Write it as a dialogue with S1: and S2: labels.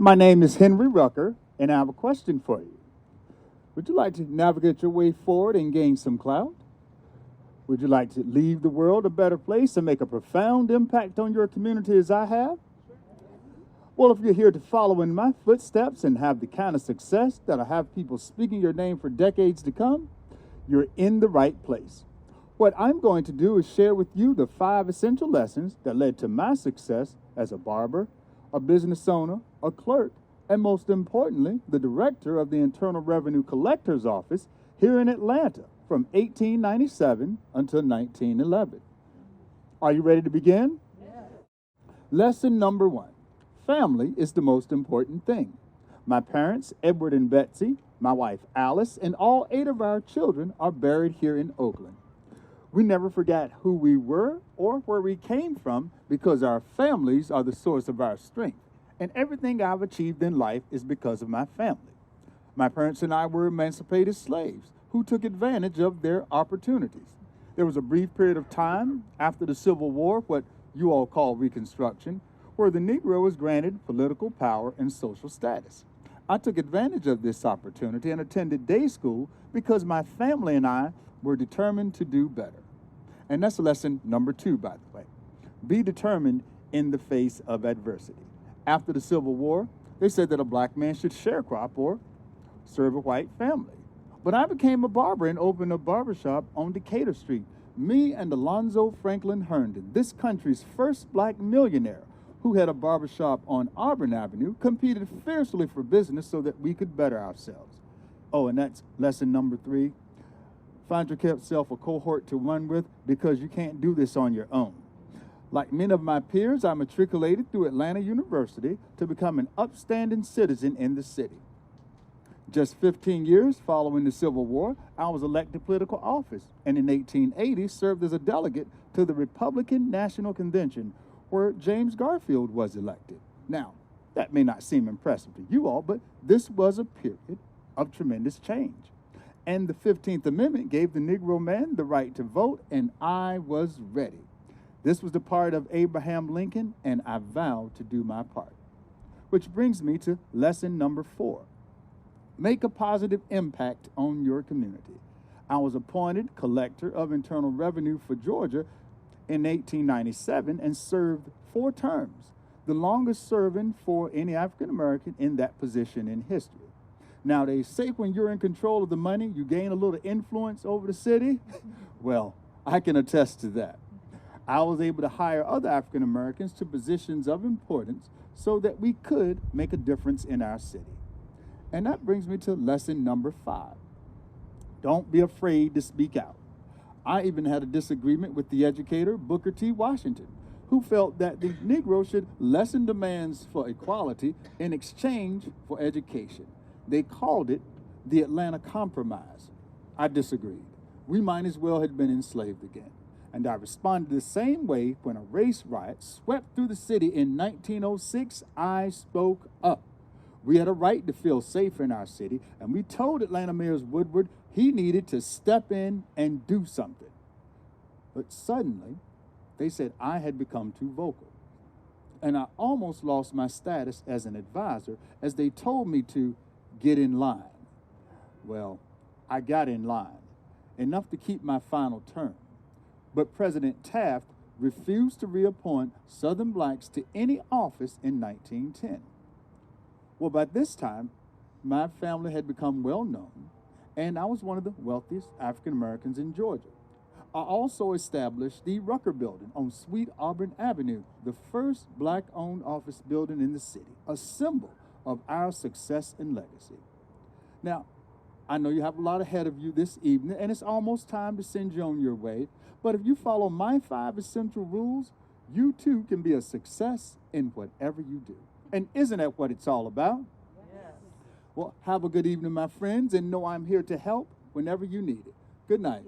S1: My name is Henry Rucker, and I have a question for you. Would you like to navigate your way forward and gain some clout? Would you like to leave the world a better place and make a profound impact on your community as I have? Well, if you're here to follow in my footsteps and have the kind of success that'll have people speaking your name for decades to come, you're in the right place. What I'm going to do is share with you the 5 essential lessons that led to my success as a barber, a business owner, a clerk, and most importantly, the director of the Internal Revenue Collector's Office here in Atlanta from 1897 until 1911. Are you ready to begin? Yes. Lesson number 1. Family is the most important thing. My parents, Edward and Betsey, my wife Alice, and all 8 of our children are buried here in Oakland. We never forgot who we were or where we came from because our families are the source of our strength. And everything I've achieved in life is because of my family. My parents and I were emancipated slaves who took advantage of their opportunities. There was a brief period of time after the Civil War, what you all call Reconstruction, where the Negro was granted political power and social status. I took advantage of this opportunity and attended day school because my family and I were determined to do better. And that's lesson number 2, by the way. Be determined in the face of adversity. After the Civil War, they said that a black man should sharecrop or serve a white family. But I became a barber and opened a barbershop on Decatur Street. Me and Alonzo Franklin Herndon, this country's first black millionaire who had a barbershop on Auburn Avenue, competed fiercely for business so that we could better ourselves. Oh, and that's lesson number 3. Find yourself a cohort to run with because you can't do this on your own. Like many of my peers, I matriculated through Atlanta University to become an upstanding citizen in the city. Just 15 years following the Civil War, I was elected to political office, and in 1880 served as a delegate to the Republican National Convention, where James Garfield was elected. Now, that may not seem impressive to you all, but this was a period of tremendous change. And the 15th Amendment gave the Negro man the right to vote, and I was ready. This was the part of Abraham Lincoln, and I vowed to do my part. Which brings me to lesson number 4. Make a positive impact on your community. I was appointed collector of Internal Revenue for Georgia in 1897 and served 4 terms, the longest serving for any African American in that position in history. Now, they say when you're in control of the money, you gain a little influence over the city. Well, I can attest to that. I was able to hire other African Americans to positions of importance so that we could make a difference in our city. And that brings me to lesson number 5. Don't be afraid to speak out. I even had a disagreement with the educator, Booker T. Washington, who felt that the Negro should lessen demands for equality in exchange for education. They called it the Atlanta Compromise. I disagreed. We might as well have been enslaved again. And I responded the same way when a race riot swept through the city in 1906. I spoke up. We had a right to feel safe in our city, and we told Atlanta Mayor Woodward he needed to step in and do something. But suddenly, they said I had become too vocal. And I almost lost my status as an advisor as they told me to get in line. Well, I got in line, enough to keep my final term. But President Taft refused to reappoint Southern blacks to any office in 1910. Well, by this time, my family had become well known, and I was one of the wealthiest African Americans in Georgia. I also established the Rucker Building on Sweet Auburn Avenue, the first black-owned office building in the city, a symbol of our success and legacy. Now, I know you have a lot ahead of you this evening, and it's almost time to send you on your way. But if you follow my 5 essential rules, you too can be a success in whatever you do. And isn't that what it's all about? Yes. Well, have a good evening, my friends, and know I'm here to help whenever you need it. Good night.